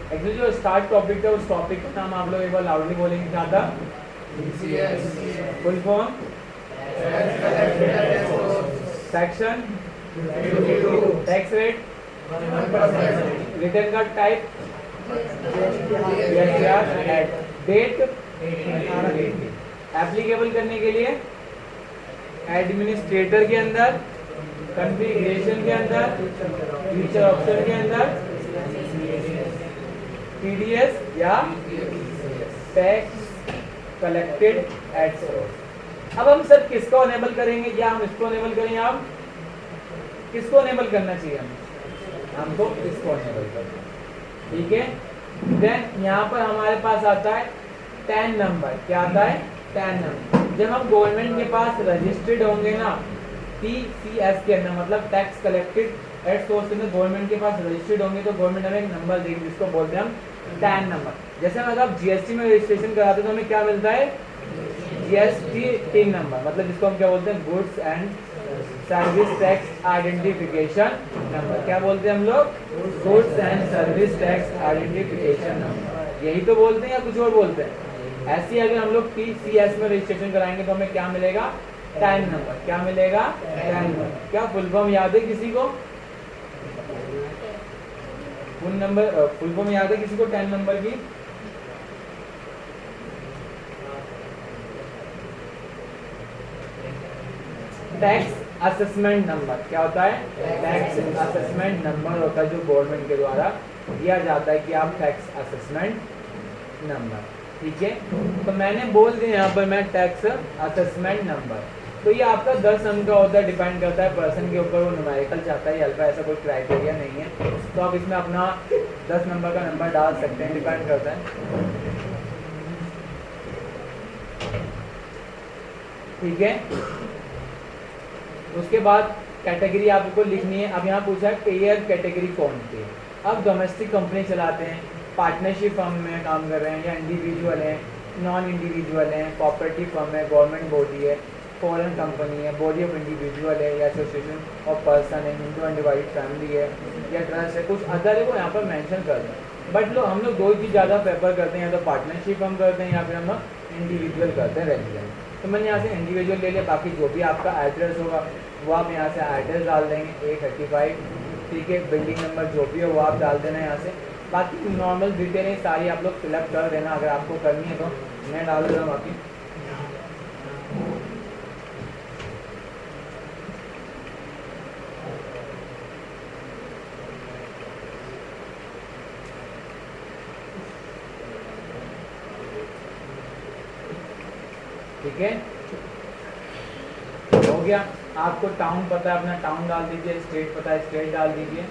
Actually जो start topic था उस टॉपिक का नाम आप लोग एक बार लाउडली बोलेंगे, क्या था? Full form section, tax rate, return का टाइप, डेट, एप्लीकेबल करने के लिए एडमिनिस्ट्रेटर के अंदर, कॉन्फ़िगरेशन के अंदर, फीचर ऑप्शन के अंदर, टीडीएस या टैक्स कलेक्टेड एट सोर्स। अब हम सर किसको अनेबल करेंगे, या हम इसको अनेबल करेंगे? आप किसको अनेबल करना चाहिए? हमको इसको अनेबल करना, ठीक है। देन यहाँ पर हमारे पास आता है 10 नंबर। क्या आता है? 10 नंबर। जब हम गवर्नमेंट के पास रजिस्टर्ड होंगे ना, TCS के अंदर, मतलब टैक्स कलेक्टेड एट सोर्स के अंदर गवर्नमेंट के पास रजिस्टर्ड होंगे, तो गवर्नमेंट हमें एक नंबर देगी जिसको बोलते हैं हम 10 नंबर। जैसे अगर आप GST में रजिस्ट्रेशन कराते तो हमें क्या मिलता है? GST टिन नंबर, मतलब जिसको हम क्या बोलते हैं? Goods and service tax identification number. क्या बोलते हैं हम लोग? Goods and service tax identification number. यही तो बोलते हैं या कुछ और बोलते हैं? ऐसे ही अगर हम लोग TCS में रजिस्ट्रेशन कराएंगे तो हमें क्या मिलेगा? 10 नंबर। क्या मिलेगा? 10 नंबर। क्या फुल फॉर्म याद है किसी को? फुल फॉर्म याद है किसी को 10 नंबर की? Tax assessment number. क्या होता है? टैक्स असेसमेंट नंबर होता है जो गवर्नमेंट के द्वारा दिया जाता है कि आप टैक्स असेसमेंट नंबर, ठीक है। तो मैंने बोल दिया यहाँ पर मैं टैक्स असेसमेंट नंबर। तो ये आपका 10 अंक का होता है, डिपेंड करता है पर्सन के ऊपर, वो न्यूमेरिकल चाहता है या अल्फा, ऐसा कोई क्राइटेरिया नहीं है। तो आप इसमें अपना 10 नंबर का नंबर डाल सकते हैं, डिपेंड करता है, ठीक है। उसके बाद कैटेगरी आपको लिखनी है। अब यहाँ पूछा है पेयर कैटेगरी कौन सी है। अब डोमेस्टिक कंपनी चलाते हैं, पार्टनरशिप फर्म में काम कर रहे हैं, या इंडिविजुअल हैं, नॉन इंडिविजुअल हैं, कोऑपरेटिव फर्म है, गवर्नमेंट बॉडी है, फॉरेन कंपनी है, बॉडी ऑफ इंडिविजुअल है, या एसोसिएशन ऑफ पर्सन है, हिंदू अनडिवाइडेड फैमिली है, या ट्रस्ट है, कुछ अदर है वो यहाँ पर मेंशन कर दें। बट हम लोग दो ही चीज़ ज़्यादा प्रेफर करते हैं, या तो पार्टनरशिप हम करते हैं या फिर हम इंडिविजुअल करते हैं, रेजिडेंट। तो मैंने यहाँ से इंडिविजुअल ले लिया। बाकी जो भी आपका एड्रेस होगा वो आप यहाँ से एड्रेस डाल देंगे, 835, ठीक है। बिल्डिंग नंबर जो भी हो वो आप डाल देना यहाँ से। बाकी नॉर्मल डिटेलें सारी आप लोग फिलअप कर देना, अगर आपको करनी है तो मैं डाल दे रहा हूँ बाकी। ठीक है, हो गया। आपको टाउन पता है, अपना टाउन डाल दीजिए, स्टेट पता है, स्टेट डाल दीजिए,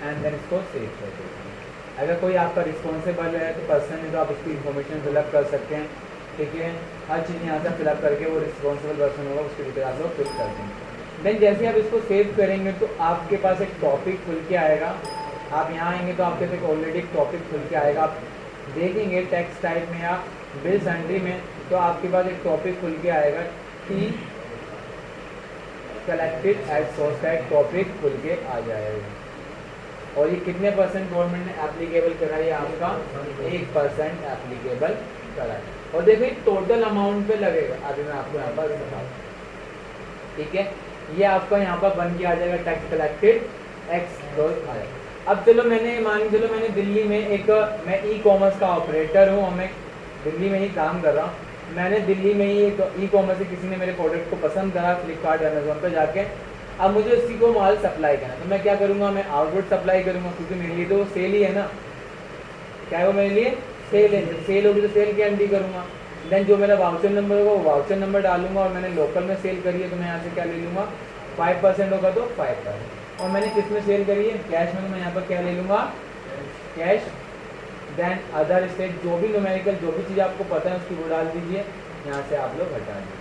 एंड देन इसको सेव कर दीजिए। अगर कोई आपका रिस्पॉन्सिबल है तो पर्सन है तो आप उसकी इन्फॉर्मेशन फिलअप कर सकते हैं, ठीक है। हर चीज़ यहाँ से फिलअप करके वो रिस्पॉन्सिबल पर्सन होगा उसकी डिटेल आप लोग फिल कर देंगे। देन जैसे आप इसको सेव करेंगे तो आपके पास एक टॉपिक खुल के आएगा। आप यहाँ आएंगे तो आपके पास ऑलरेडी एक टॉपिक खुल के आएगा। आप देखेंगे टैक्स टाइप में या बिल एंट्री में, तो आपके पास एक टॉपिक खुल के आएगा, टी कलेक्टेड एट सोर्स का एक टॉपिक खुल के आ जाएगा। और ये कितने परसेंट गवर्नमेंट ने एप्लीकेबल करा है? आपका 1% एप्लीकेबल करा है। और देखिए टोटल अमाउंट पे लगेगा, अभी मैं आपको यहाँ पर बताऊँ, ठीक है। ये आपका यहाँ पर बन के आ जाएगा टैक्स कलेक्टेड एक्स डॉट आएगा। अब चलो मैंने दिल्ली में मैं ई कॉमर्स का ऑपरेटर हूँ और मैं दिल्ली में ही काम कर रहा हूँ। मैंने दिल्ली में ही एक ई कॉमर्स से किसी ने मेरे प्रोडक्ट को पसंद करा फ्लिपकार्ट अमेजोन पर जाके। अब मुझे उसी को माल सप्लाई करना, तो मैं क्या करूँगा? मैं आउटपुट सप्लाई करूँगा, क्योंकि मेरे लिए तो वो सेल ही है ना। क्या है वो मेरे लिए? सेल है। सेल होगी तो सेल की एंट्री करूँगा। देन जो मेरा वाउचर नंबर होगा वो वाउचर नंबर डालूंगा। और मैंने लोकल में सेल करी है तो मैं यहाँ से क्या ले लूँगा? 5% होगा तो 5%। और मैंने किस में सेल करी है? कैश में, तो मैं यहाँ पर क्या ले लूँगा? कैश। देन अदर स्टेट, जो भी न्यूमेरिकल जो भी चीज़ आपको पता है उसकी वो डाल दीजिए, यहाँ से आप लोग हटा दीजिए।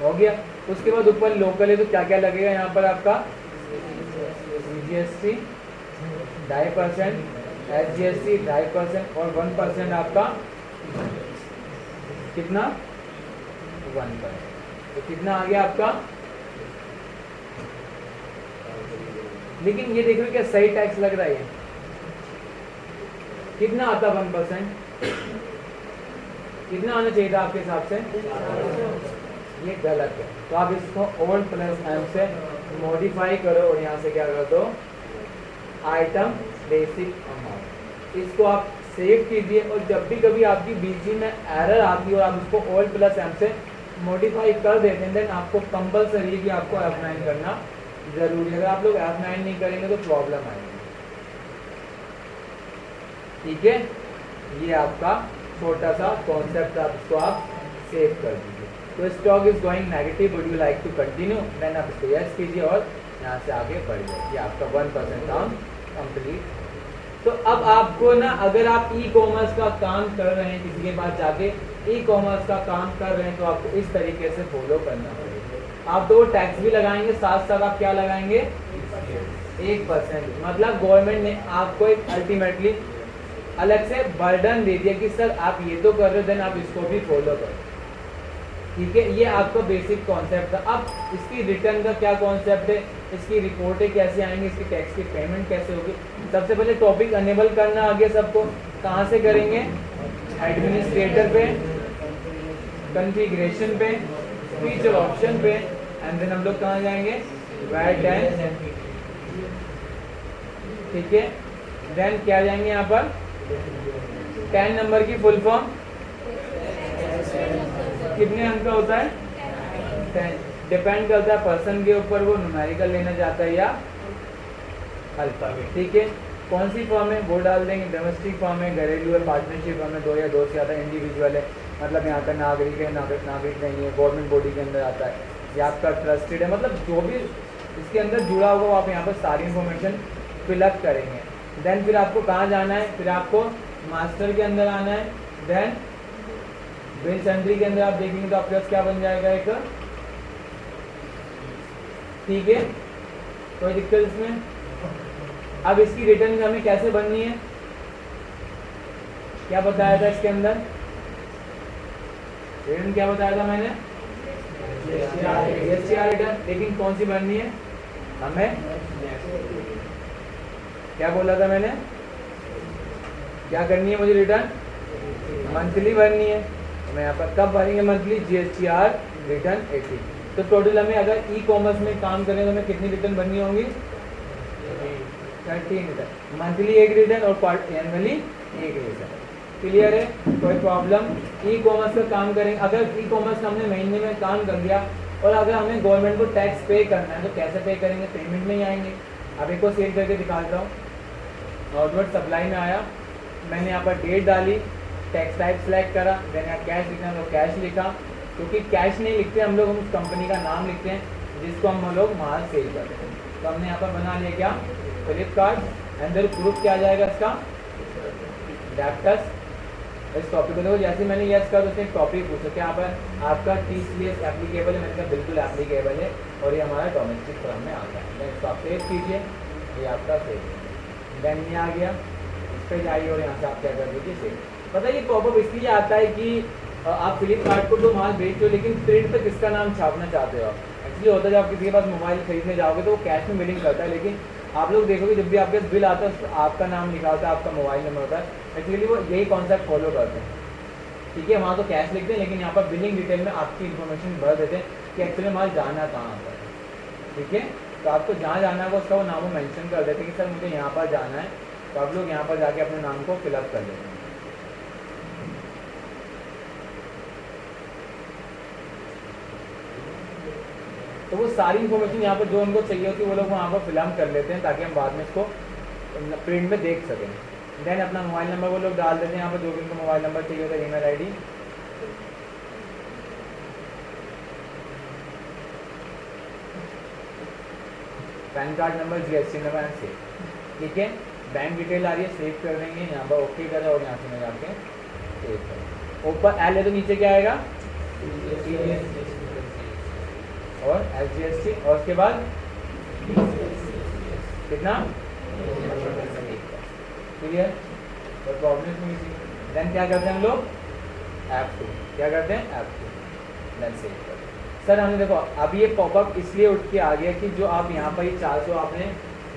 हो गया। उसके बाद ऊपर लोकल है तो क्या क्या लगेगा यहाँ पर? आपका CGST 2.5%, SGST 2.5% और 1% आपका कितना? 1%। तो कितना आ गया आपका? लेकिन ये देख रहे हो क्या सही टैक्स लग रहा है? कितना आता 1%? कितना आना चाहिए था आपके हिसाब से? ये गलत है, तो आप इसको ओल्ड प्लस एम से मॉडिफाई करो और यहाँ से क्या कर दो, आइटम बेसिक अमाउंट। इसको आप सेव कीजिए और जब भी कभी आपकी बीच में एरर आती है और आप इसको ओल्ड प्लस एम से मॉडिफाई कर देते हैं, देन आपको कंपलसरी है कि आपको F9 करना जरूरी है। अगर आप लोग F9 नहीं करेंगे तो प्रॉब्लम आएगी। ठीक है, ये आपका छोटा सा कॉन्सेप्ट, आप इसको आप सेव कर दीजिए। तो stock is going negative, would you like to continue, then आप इसको यस कीजिए और यहाँ से आगे बढ़ जाइए। आपका 1% काम कंप्लीट। तो अब आपको ना, अगर आप ई कॉमर्स का काम कर रहे हैं, किसी के पास जाके ई कॉमर्स का काम कर रहे हैं, तो आपको इस तरीके से फॉलो करना पड़ेगा। आप तो टैक्स भी लगाएंगे, साथ साथ आप क्या लगाएंगे, 1%। मतलब गवर्नमेंट ने आपको एक अल्टीमेटली अलग से बर्डन दे दिया कि सर आप ये तो कर रहे हो, देन आप इसको भी फॉलो करो। ठीक है, ये आपका बेसिक कॉन्सेप्ट था। अब इसकी रिटर्न का क्या कॉन्सेप्ट है, इसकी रिपोर्टें कैसे आएंगी, इसकी टैक्स की पेमेंट कैसे होगी। सबसे पहले टॉपिक अनेबल करना आ गया सबको। कहाँ से करेंगे, एडमिनिस्ट्रेटर पे, कॉन्फ़िगरेशन पे, फीचर ऑप्शन पे, एंड देन हम लोग कहाँ जाएंगे, वैट एंड। ठीक है, देन क्या जाएंगे यहाँ पर, 10 नंबर की फुल फॉर्म कितने अंक का होता है, 10। डिपेंड करता है पर्सन के ऊपर, वो न्यूमेरिकल लेना चाहता है या अल्फा। ठीक है, कौन सी फॉर्म है वो डाल देंगे, डोमेस्टिक फॉर्म है, घरेलू है, पार्टनरशिप फॉर्म है, 2 या 2 से ज़्यादा, इंडिविजुअल है, मतलब यहाँ का नागरिक है, नागरिक नहीं है, गवर्नमेंट बॉडी के अंदर आता है, या आपका ट्रस्टेड है, मतलब जो भी इसके अंदर जुड़ा हुआ आप यहाँ पर सारी इन्फॉर्मेशन फिलअप करेंगे। देन फिर आपको कहाँ जाना है, फिर आपको मास्टर के अंदर आना है। देन बिल सेंट्री के अंदर आप देखेंगे तो आपके पास क्या बन जाएगा, एक। ठीक है, कोई दिक्कत इसमें। अब इसकी रिटर्न हमें कैसे बननी है, क्या बताया था इसके अंदर, रिटर्न क्या बताया था मैंने, जीएसटीआर रिटर्न। लेकिन कौन सी बननी है हमें, क्या बोला था मैंने, क्या करनी है मुझे, रिटर्न मंथली भरनी है। मैं यहाँ पर कब भरेंगे मंथली, जीएसटीआर रिटर्न 80। तो टोटल हमें अगर ई कॉमर्स में काम करें तो हमें कितनी रिटर्न भरनी होंगी, 13 रिटर्न। मंथली एक रिटर्न और एनुअली एक रिटर्न। क्लियर है, कोई प्रॉब्लम। ई कॉमर्स का काम करेंगे, अगर ई कॉमर्स हमने महीने में काम कर लिया और अगर हमें गवर्नमेंट को टैक्स पे करना है तो कैसे पे करेंगे, पेमेंट में ही आएंगे। अब एक को सेल करके दिखा देता हूँ। आउटवर्ड सप्लाई में आया, मैंने यहाँ पर डेट डाली, टैक्स टाइप सेलेक्ट करा, देन यहाँ कैश लिखना है तो कैश लिखा, क्योंकि कैश नहीं लिखते हम लोग, हम उस कंपनी का नाम लिखते हैं जिसको हम लोग माल सेल करते हैं। तो हमने यहाँ पर बना लिया क्या, फ्लिपकार्ट। अंदर प्रूफ क्या आ जाएगा इसका, डेप्टस। इस टॉपिक को देखो, जैसे मैंने यस कहा तो उसने टॉपिक पूछा क्या यहाँ पर आपका TCS एप्लीकेबल है, मैंने कहा बिल्कुल एप्लीकेबल है और ये हमारा डोमेस्टिक फर्म में आता है। देन इसको आप सेव कीजिए, ये आपका सेव। देन ये आ गया, इस पर जाइए और यहाँ से आप क्या कर दीजिए, सेव। पता है ये पॉपअप इसलिए आता है कि आप फ्लिपकार्ट को तो माल बेच रहे हो, लेकिन प्रिंट पे किसका नाम छापना चाहते हो आप। एक्चुअली होता है जब आप किसी के पास मोबाइल खरीदने जाओगे तो वो कैश में बिलिंग करता है, लेकिन आप लोग देखोगे जब भी आपके पास बिल आता है उस आपका नाम लिखा होता है, आपका मोबाइल नंबर होता है। एक्चुअली वो यही कॉन्सेप्ट फॉलो करते हैं। ठीक है, वहाँ तो कैश लिखते हैं, लेकिन यहाँ पर बिलिंग डिटेल में आपकी इन्फॉर्मेशन भर देते हैं कि एक्चुअली माल जाना कहाँ पर। ठीक है, तो आपको जहाँ जाना है उसका वो नाम वो मेंशन कर देते हैं कि सर मुझे यहाँ पर जाना है, तो आप लोग यहाँ पर जाके अपने नाम को फिलअप कर देते हैं। तो वो सारी इन्फॉर्मेशन यहाँ पर जो उनको चाहिए होती है वो लोग वहाँ पर फिलअप कर लेते हैं, ताकि हम बाद में इसको प्रिंट में देख सकें। देन अपना मोबाइल नंबर वो लोग डाल देते हैं यहाँ पर, जो भी उनको मोबाइल नंबर चाहिए होता है, email ID. Pan card number, GST number and save. ठीक है, बैंक डिटेल आ रही है, सेव कर देंगे, यहाँ पर ओके करें और यहाँ से मैं जाके सेव करें। ऊपर एल है तो नीचे क्या आएगा, और SGST, और उसके बाद कितना, क्लियर, तो प्रॉब्लम नहीं थी। देन क्या करते हैं हम लोग, F2, क्या करते हैं F2, देन सेव करते हैं। सर हमने देखो अब ये पॉपअप इसलिए उठ के आ गया कि जो आप यहाँ पर ही 400 आपने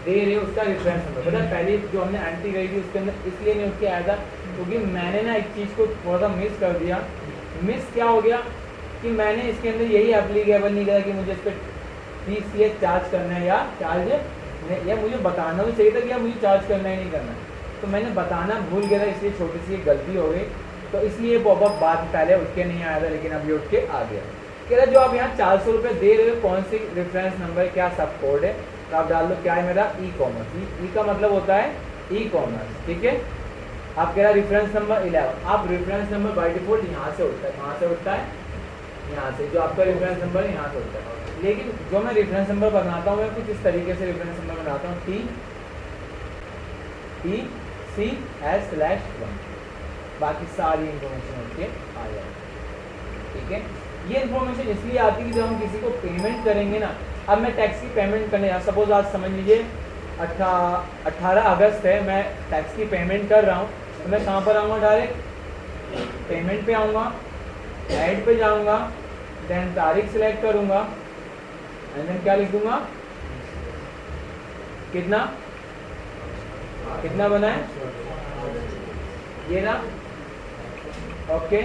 दे रहे हो उसका रेफरेंस नंबर। पता है पहले जो हमने एंट्री करी थी उसके अंदर इसलिए नहीं उठ के आया था क्योंकि मैंने ना एक चीज़ को थोड़ा सा मिस कर दिया। मिस क्या हो गया कि मैंने इसके अंदर यही एप्लीकेबल नहीं करा कि मुझे इस पर TCS चार्ज करना है या चार्ज या मुझे बताना भी चाहिए था कि यार मुझे चार्ज करना ही नहीं करना है, तो मैंने बताना भूल गया था, इसलिए छोटी सी एक गलती हो गई। तो इसलिए पॉपअप बात पहले उठ के नहीं आया था लेकिन अभी उठ के आ गया। कह रहा जो आप यहाँ 400 रुपये दे रहे हो कौन सी रेफरेंस नंबर क्या सब कोड है, तो आप डाल दो क्या है मेरा ई कॉमर्स। ई का मतलब होता है ई कॉमर्स, ठीक है। आप कह रहा रेफरेंस नंबर 11, आप रेफरेंस नंबर बाय डिफॉल्ट यहाँ से उठता है, कहाँ से उठता है, यहाँ से, जो आपका रेफरेंस नंबर यहाँ से उठता है। लेकिन जो मैं रेफरेंस नंबर बनाता हूँ मैं कुछ इस तरीके से रेफरेंस नंबर बनाता हूँ TCS/1, बाकी सारी इंफॉर्मेशन उनके आ जाएगी, ठीक है। ये इन्फॉर्मेशन इसलिए आती है कि जब हम किसी को पेमेंट करेंगे ना, अब मैं टैक्स की पेमेंट करने जा, सपोज आज समझ लीजिए 18 अगस्त है, मैं टैक्स की पेमेंट कर रहा हूँ, तो मैं कहाँ पर आऊँगा, डायरेक्ट पेमेंट पे आऊँगा, ऐड पे जाऊँगा, देन तारीख सिलेक्ट करूँगा एंड देन क्या लिख दूँगा, कितना कितना बना है ये ना, ओके,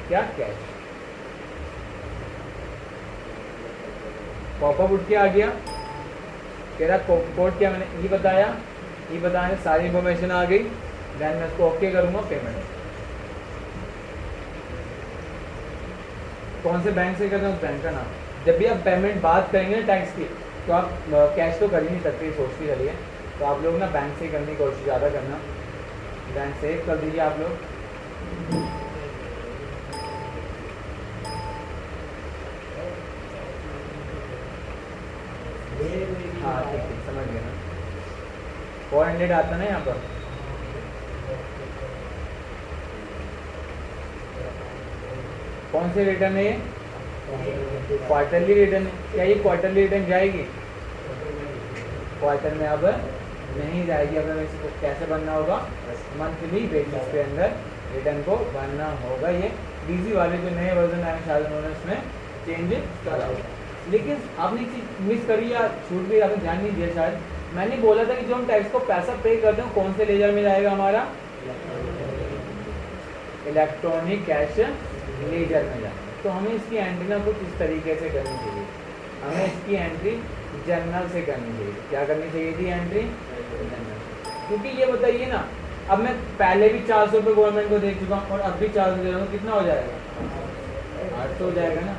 क्या कैश, पॉपअप उठ के आ गया, कह रहा कोड क्या, मैंने ये बताया, ये बताने सारी इंफॉर्मेशन आ गई, देन मैं इसको ओके करूँगा, पेमेंट कौन से बैंक से करते हैं उस बैंक का नाम। जब भी आप पेमेंट बात करेंगे ना टैक्स की, तो आप कैश तो कर ही नहीं सकते, सोच के चलिए, तो आप लोग ना बैंक से करने की कोशिश ज़्यादा करना, बैंक से कर दीजिए आप लोग। हाँ ठीक ठीक समझ गया ना, 400 आता ना यहाँ पर, कौन से रिटर्न है ये, क्वार्टरली रिटर्न है, क्या ये क्वार्टरली रिटर्न जाएगी, क्वार्टर में अब नहीं जाएगी, अब इसको कैसे बनना होगा, मंथली बेसिस के अंदर रिटर्न को बनना होगा। ये डीजी वाले जो नए वर्जन आए शायद उन्होंने उसमें चेंज करा होगा, लेकिन आपने एक चीज मिस करी या छूट गई, आपने ध्यान नहीं दिया शायद, मैंने बोला था कि जो हम टैक्स को पैसा पे करते हैं कौन से लेजर में जाएगा, हमारा इलेक्ट्रॉनिक कैश लेजर में जाएगा। तो हमें इसकी एंट्री ना कुछ इस तरीके से करनी चाहिए, हमें इसकी एंट्री जर्नल से करनी चाहिए। क्या करनी चाहिए थी, एंट्री जर्नल, क्योंकि ये बताइए ना, अब मैं पहले भी 400 रुपये गवर्नमेंट को दे चुका हूँ और अब भी 400 दे रहा हूँ, कितना हो जाएगा, 800 हो जाएगा ना।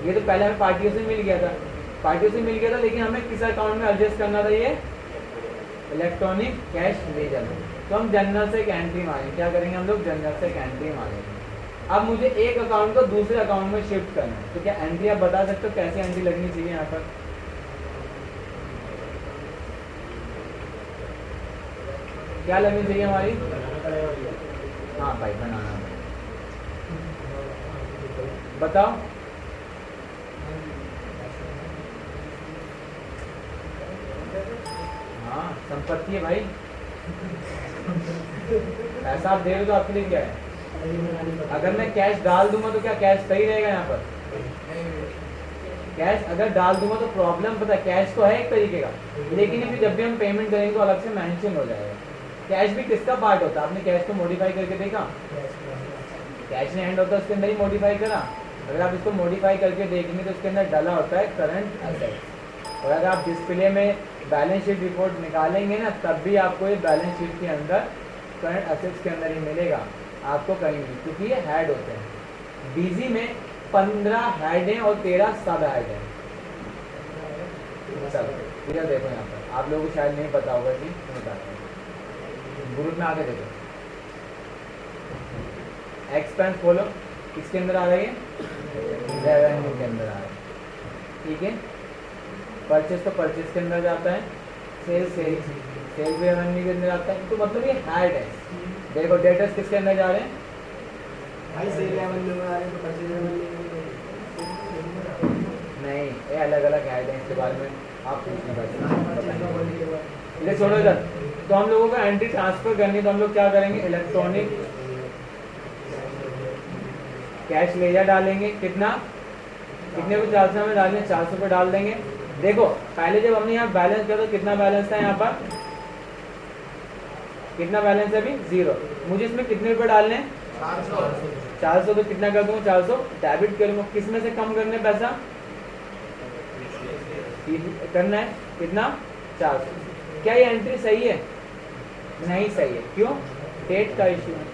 ये तो पहले हमें पार्टियों से मिल गया था, पार्टियों से मिल गया था, लेकिन हमें किस अकाउंट में एडजस्ट करना था, ये इलेक्ट्रॉनिक कैश लेजर में। तो हम जनरल से एक एंट्री मारेंगे, क्या करेंगे हम लोग, जनरल से एक एंट्री मारेंगे। अब मुझे एक अकाउंट को दूसरे अकाउंट में शिफ्ट करना है, तो क्या एंट्री आप बता सकते हो कैसे एंट्री लगनी चाहिए यहाँ पर, क्या लगनी चाहिए हमारी, हाँ भाई बनाना, बताओ, हाँ संपत्ति है भाई, पैसा आप दे रहे हो तो आपके लिए क्या है, अगर मैं कैश डाल दूंगा तो क्या कैश सही रहेगा यहाँ पर, कैश अगर डाल दूंगा तो प्रॉब्लम, पता है कैश तो है एक तरीके का, लेकिन फिर जब भी हम पेमेंट करेंगे तो अलग से मेंशन हो जाएगा। कैश भी किसका पार्ट होता है, आपने कैश को मॉडिफाई करके देखा, कैश में एंड होता है उसके अंदर ही मॉडिफाई करा, अगर आप इसको मॉडिफाई करके देखेंगे तो उसके अंदर डाला होता है करंट एसेट्स, और अगर आप डिस्प्ले में बैलेंस शीट रिपोर्ट निकालेंगे ना तब भी आपको ये बैलेंस शीट के अंदर करंट एसेट्स के अंदर ही मिलेगा, आपको कहीं नहीं, क्योंकि ये हेड होते हैं। डीजी में 15 हेड हैं और 13 सब हेड हैं, सब इधर देखो यहाँ पर, आप लोगों को शायद नहीं पता होगा जी, बताते हैं, ग्रुप में आके देखो, एक्सपेंस खोलो, किसके अंदर आ रही है, रेवेन्यू के अंदर आ रहा है, ठीक है। परचेज तो परचेज के अंदर जाता है, सेल्स सेल्स रेवेन्यू के अंदर आता है, तो मतलब ये हेड है। देखो डेटर्स किसके अंदर जा रहे हैं, भाई सेल रेवेन्यू में आ रहे हैं, तो परचेज रेवेन्यू नहीं, ये अलग अलग हेड है, इसके बारे में आप पूछ नहीं पाते, छोड़ो इधर। तो हम लोगों को एंट्री ट्रांसफर करनी है, तो हम लोग क्या करेंगे, इलेक्ट्रॉनिक कैश लेजर डालेंगे, कितना, कितने को 400 में डालेंगे, 400 पे डाल देंगे, देखो पहले जब हमने यहाँ बैलेंस किया तो कितना बैलेंस था यहाँ पर, कितना बैलेंस है अभी 0। मुझे इसमें कितने रुपए डालने हैं 400। तो कितना कर दूंगा 400 डेबिट करूंगा, किस में से कम करने पैसा करना है, कितना 400। क्या ये एंट्री सही है, नहीं सही है, क्यों, डेट का इशू है।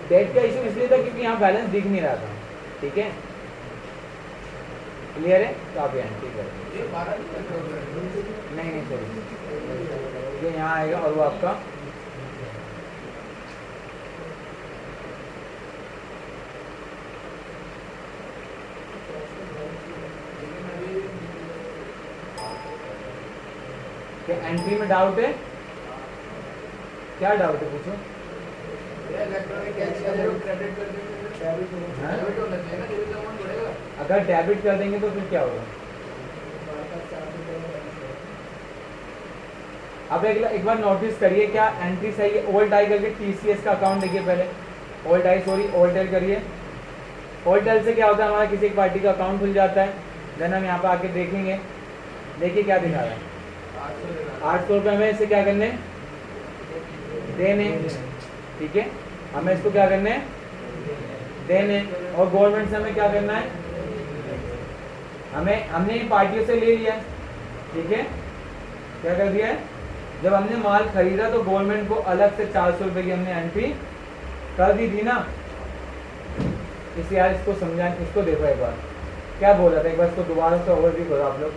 डेट का इशू इसलिए था क्योंकि यहाँ बैलेंस दिख नहीं रहा था, ठीक है, क्लियर है। तो आप एंट्री कर नहीं सही, ये यहाँ आएगा और वो आपका क्या एंट्री में डाउट है, क्या डाउट है पूछो। अगर डेबिट कर देंगे तो फिर क्या होगा। अब एक बार नोटिस करिए क्या एंट्री सही है। ओल्ड आई करके टीसीएस का अकाउंट देखिए पहले, ओल्ड करिए। ओल्ड से क्या होता है, हमारा किसी एक पार्टी का अकाउंट खुल जाता है, देन हम यहाँ पे आके देखेंगे, देखिए क्या दिखा रहा है 800 रुपये हमें इसे क्या करने देने, ठीक है, हमें इसको क्या करने देने। और गवर्नमेंट से हमें क्या करना है, हमने पार्टियों से ले लिया, ठीक है, क्या कर दिया है, जब हमने माल खरीदा तो गवर्नमेंट को अलग से 400 रुपये की हमने एंट्री कर दी थी ना। इसे यार इसको समझाएं, इसको देखो एक बार क्या बोल रहा था, एक बार इसको दोबारा से ओवरव्यू करो आप लोग।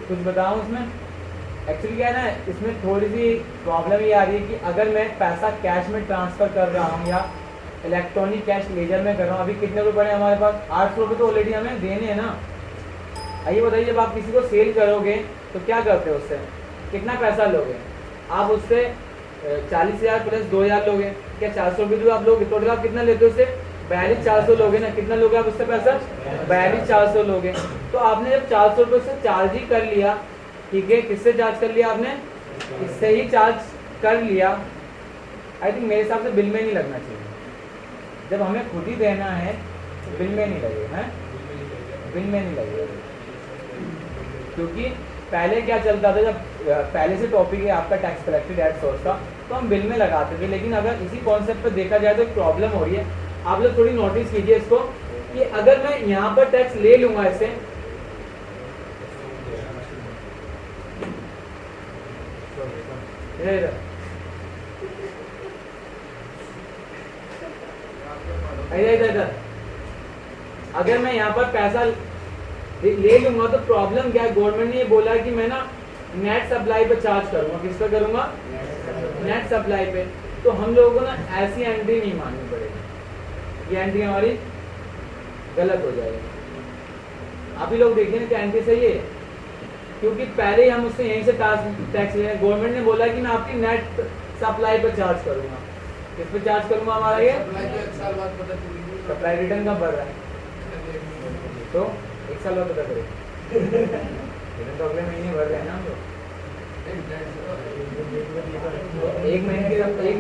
कुछ बताऊं इसमें, एक्चुअली क्या है ना, इसमें थोड़ी सी प्रॉब्लम ये आ रही है कि अगर मैं पैसा कैश में ट्रांसफर कर रहा हूँ या इलेक्ट्रॉनिक कैश लेजर में कर रहा हूँ, अभी कितने रुपए हैं हमारे पास 800 रुपये तो ऑलरेडी हमें देने हैं ना। आइए बताइए, जब आप किसी को सेल करोगे तो क्या करते हो, उससे कितना पैसा लोगे आप, उससे 40,000 प्लस 2,000 लोगे, क्या 400 रुपये जो आप लोग टोटल आप कितना लेते हो उससे 42,400 लोगे ना, कितना लोगे आप उससे पैसा 42,400 लोगे। तो आपने जब 400 रुपये से चार्ज ही कर लिया, ठीक है, किससे चार्ज कर लिया आपने, इससे ही चार्ज कर लिया, आई थिंक मेरे हिसाब से बिल में नहीं लगना चाहिए। जब हमें खुद ही देना है तो बिल में नहीं लगेगा, है बिल में नहीं लगेगा, क्योंकि पहले क्या चलता था, जब पहले से टॉपिक है आपका टैक्स कलेक्टेड एट सोर्स का, तो हम बिल में लगाते थे। लेकिन अगर इसी कॉन्सेप्ट पर देखा जाए तो एक प्रॉब्लम हो रही है, आप लोग थोड़ी नोटिस कीजिए इसको, कि अगर मैं यहाँ पर टैक्स ले लूंगा इससे, इधर अगर मैं यहाँ पर पैसा ले लूंगा तो प्रॉब्लम क्या है, गवर्नमेंट ने ये बोला है कि मैं ना नेट सप्लाई पे चार्ज करूंगा, किस पे करूंगा, नेट सप्लाई पे। तो हम लोगों को ना ऐसी एंट्री नहीं माननी पड़ेगी, ये एंट्री हमारी गलत हो जाएगी। आप ही लोग देखिए ना कि एंट्री सही है, क्योंकि पहले ही हम उससे यहीं से टैक्स ले, गवर्नमेंट ने बोला कि मैं आपकी नेट सप्लाई पे चार्ज करूंगा, किस पे चार्ज करूंगा, हमारा ये सप्लाई रिटर्न कब भर रहा है, तो 1 साल बाद पता करें, रिटर्न तो अगले महीने भर रहे हैं ना हम लोग, 1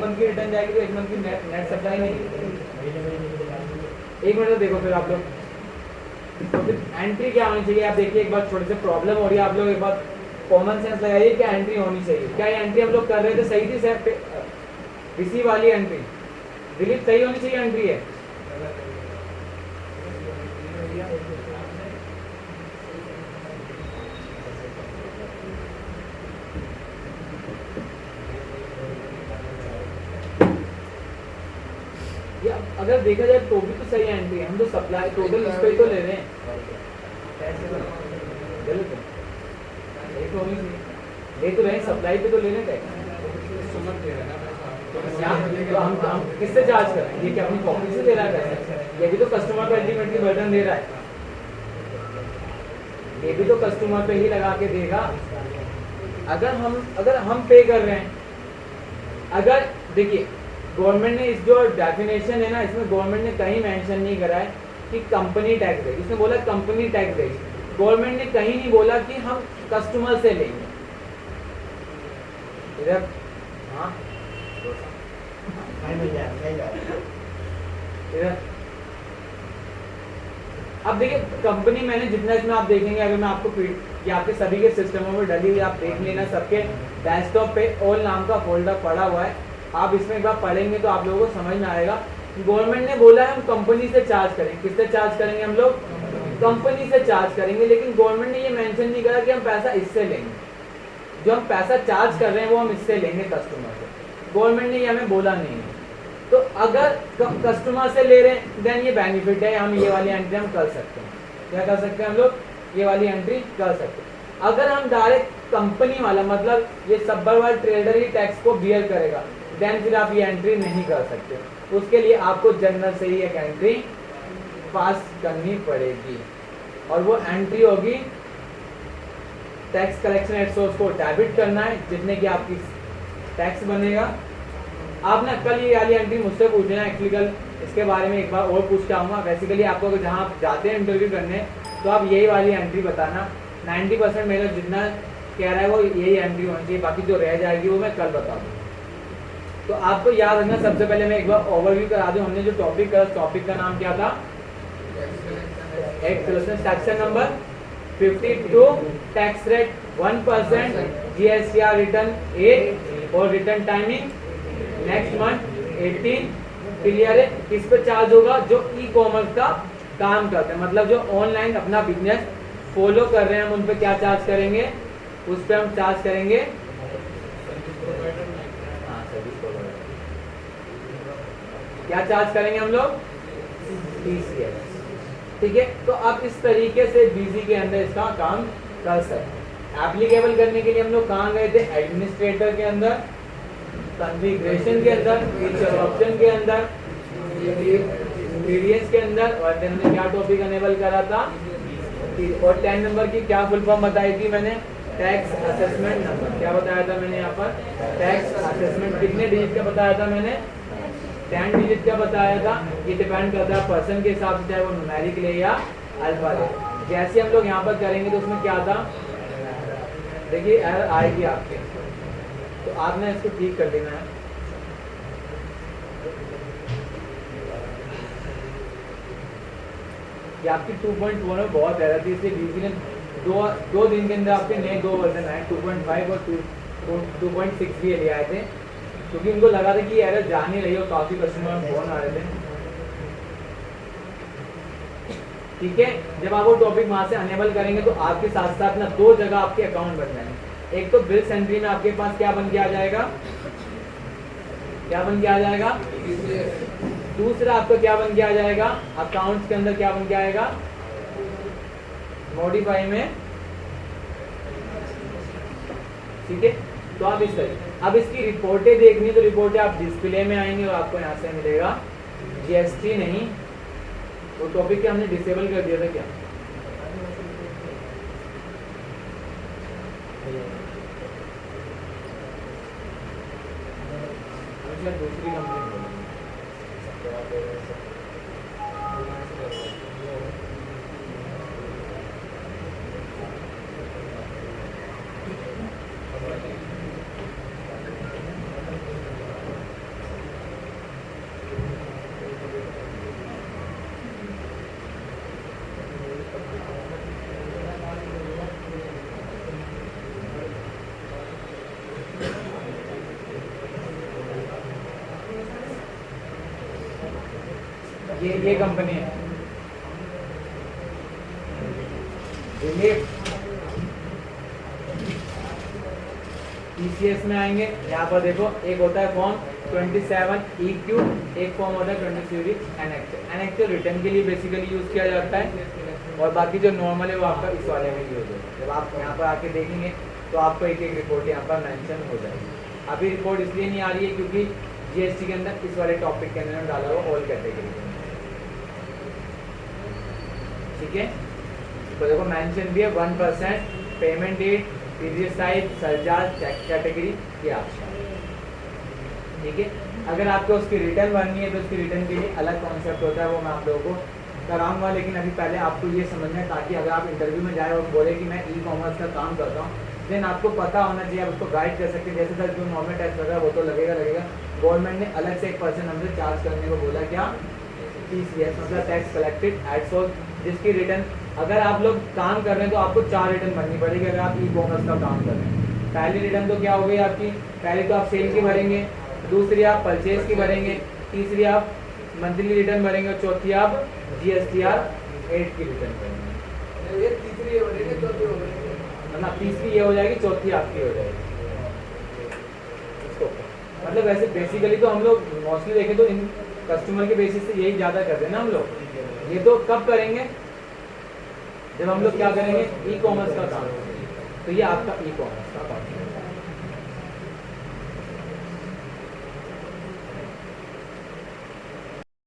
मंथ की रिटर्न जाएगी तो 1 मंथ की नेट सप्लाई नहीं, 1 मिनट देखो फिर आप लोग। तो फिर एंट्री क्या होनी चाहिए, आप देखिए एक बार, छोटे से प्रॉब्लम हो रही है, आप लोग एक बार कॉमन सेंस लगाइए, क्या एंट्री होनी चाहिए, क्या ये एंट्री हम लोग कर रहे थे सही थी सर, रिसीव वाली एंट्री, दिलीप सही होनी चाहिए एंट्री है, या अगर देखा जाए तो भी तो सही एंट्री है, हम तो सप्लाई टोटल इस पे तो ले रहे हैं, गलत है, ले तो रहे सप्लाई पे तो ले रहे टैक्स, तो हम किससे चार्ज कर रहे हैं, ये क्या अपनी पॉकेट से दे रहा है पैसा, ये भी तो कस्टमर पे अल्टीमेटली बर्डन दे रहा है, ये भी तो कस्टमर पे ही लगा के देगा, अगर हम पे कर रहे हैं, अगर देखिए गवर्नमेंट ने इस जो डेफिनेशन है ना, इसमें गवर्नमेंट ने कहीं मेंशन नहीं करा है कि कंपनी टैक्स है, इसने बोला कंपनी टैक्स है। गवर्नमेंट ने कहीं नहीं बोला कि हम कस्टमर से लेंगे। इधर हाँ इधर अब देखिए कंपनी मैंने जितना इसमें आप देखेंगे, अगर मैं आपको कि आपके सभी के सिस्टमों में डली हुई आप देख लेना, सबके डेस्कटॉप पे ऑल नाम का फोल्डर पड़ा हुआ है। आप इसमें एक बार पढ़ेंगे तो आप लोगों को समझ में आएगा। गवर्नमेंट ने बोला है हम कंपनी से चार्ज करेंगे। किससे चार्ज करेंगे? हम लोग कंपनी से चार्ज करेंगे, लेकिन गवर्नमेंट ने ये मेंशन नहीं करा कि हम पैसा इससे लेंगे। जो हम पैसा चार्ज कर रहे हैं वो हम इससे लेंगे कस्टमर से, गवर्नमेंट ने ये हमें बोला नहीं है। तो अगर कस्टमर से ले रहे हैं देन ये बेनिफिट है, हम ये वाली एंट्री हम कर सकते हैं। क्या कर सकते हैं हम लोग? ये वाली एंट्री कर सकते हैं। अगर हम डायरेक्ट कंपनी वाला मतलब ये सब्बरवाइज ट्रेडर ही टैक्स को बियर करेगा, देन फिर आप ये एंट्री नहीं कर सकते। उसके लिए आपको जनरल से ही एक एंट्री पास करनी पड़ेगी, और वो एंट्री होगी टैक्स कलेक्शन एट सोर्स को डेबिट करना है, जितने की आपकी टैक्स बनेगा। आप ना कल ये वाली एंट्री मुझसे पूछना, एक्चुअली कल इसके बारे में एक बार और पूछ के आऊँगा। बेसिकली आपको जहाँ आप जाते हैं इंटरव्यू करने, तो आप यही वाली एंट्री बताना। 90% मेरा जितना कह रहा है वो यही एंट्री होनी चाहिए, बाकी जो रह जाएगी वो मैं कल बता दूँ। तो आपको याद रखना, सबसे पहले मैं एक बार ओवरव्यू करा दूँ। हमने जो टॉपिक करा, टॉपिक का नाम क्या था? Section number 52, tax rate 1%, GSTR return 8 और return timing next month 18। Clear है? किस पे चार्ज होगा? जो ई कॉमर्स का काम करते हैं, मतलब जो ऑनलाइन अपना बिजनेस फॉलो कर रहे हैं, हम उन पे क्या चार्ज करेंगे? उस पे हम चार्ज करेंगे क्या चार्ज करेंगे हम लोग? TCS। ठीक है, तो आप इस तरीके से बीजी के अंदर इसका काम कर सकते हैं। एप्लीकेबल करने के लिए हम लोग कहाँ गए थे? एडमिनिस्ट्रेटर के अंदर, कॉन्फ़िगरेशन के अंदर, फीचर ऑप्शन के अंदर, इंग्रेडिएंट्स के अंदर, और फिर हमने क्या टॉपिक अनेबल करा था? और 10 नंबर की क्या फुल फॉर्म बताई थी मैंने? Tax assessment number. क्या बताया था मैंने यहाँ पर? Tax assessment. कितने डिजिट का बताया था मैंने? 10 डिजिट का बताया था। ये डिपेंड करता है पर्सन के हिसाब से, चाहे वो न्यूमेरिक ले या अल्फा ले। जैसे हम लोग यहाँ पर करेंगे तो उसमें क्या था? देखिए एरर आएगी आपके, तो आपने इसको ठीक कर देना है। ये आपकी 2.1 में बहुत एरर थी, इसलिए बीसी ने दो दिन के अंदर आपके नए 2 वर्जन आए, 2.5 और 2.6 भी ले आए थे, क्योंकि उनको लगा था कि एरर जा नहीं रही और काफ़ी कस्टमर फोन आ रहे थे। ठीक है, जब आप वो टॉपिक वहाँ से अनेबल करेंगे तो आपके साथ साथ ना 2 जगह आपके अकाउंट बन जाएंगे। एक तो बिल सेंट्री में आपके पास क्या बन के आ जाएगा? क्या बन के आ जाएगा? दूसरा आपका क्या बन के आ जाएगा? अकाउंट्स के अंदर क्या बन के आएगा? मॉडिफाई में। ठीक है, तो आप इस तरह अब इसकी रिपोर्टें देखनी, तो रिपोर्टें आप डिस्प्ले में आएंगे और आपको यहाँ से मिलेगा GST नहीं, वो टॉपिक के हमने डिसेबल कर दिया था क्या? दूसरी कंपनी ये कंपनी है TCS में आएंगे। यहाँ पर देखो एक होता है फॉर्म 27 EQ, एक फॉर्म होता है 23 एनेक्चर। एनेक्चर रिटर्न के लिए बेसिकली यूज किया जाता है, और बाकी जो नॉर्मल है वो आपका इस वाले में यूज होता है। जब आप यहाँ पर आके देखेंगे तो आपको एक एक रिपोर्ट यहाँ पर मेंशन हो जाएगी। अभी रिपोर्ट इसलिए नहीं आ रही है क्योंकि GST के अंदर इस वाले टॉपिक के अंदर डाला हुआ ऑल कैटेगरी के। ठीक है, तो देखो मेंशन भी है 1% payment date serious type, surcharge, category, ये ऑप्शन। ठीक है, अगर आपको उसकी रिटर्न भरनी है तो उसकी रिटर्न के लिए अलग कॉन्सेप्ट होता है, वो मैं आप लोगों को कराऊंगा। लेकिन अभी पहले आपको ये समझना है, ताकि अगर आप इंटरव्यू में जाए और बोले कि मैं ई कॉमर्स का काम करता हूँ, देन आपको पता होना चाहिए, आप उसको गाइड कर सकते हैं। जैसे सर जो नॉर्मल टैक्स लगा वो तो लगेगा। गवर्नमेंट ने अलग से 1% हमसे चार्ज करने को बोला, क्या? TCS, मतलब टैक्स कलेक्टेड एट सोर्स, जिसकी रिटर्न अगर आप लोग काम कर रहे हैं तो आपको 4 रिटर्न भरनी पड़ेगी अगर आप ई कॉमर्स का काम कर रहे हैं। पहली रिटर्न तो क्या हो गई आपकी, पहली तो आप सेल की भरेंगे, दूसरी आप परचेज की भरेंगे, तीसरी आप मंथली रिटर्न भरेंगे और चौथी आप GSTR 8 की रिटर्न भरेंगे। ये तीसरी हो रही है, चौथी हो रही है, मतलब तीसरी ये हो जाएगी, चौथी आपकी हो जाएगी। इसको मतलब वैसे बेसिकली तो हम लोग मोस्टली देखें तो इन कस्टमर के बेसिस से यही ज़्यादा करते हैं ना हम लोग। ये तो कब करेंगे, जब हम लोग क्या करेंगे, ई कॉमर्स का काम। तो ये आपका ई कॉमर्स का काम।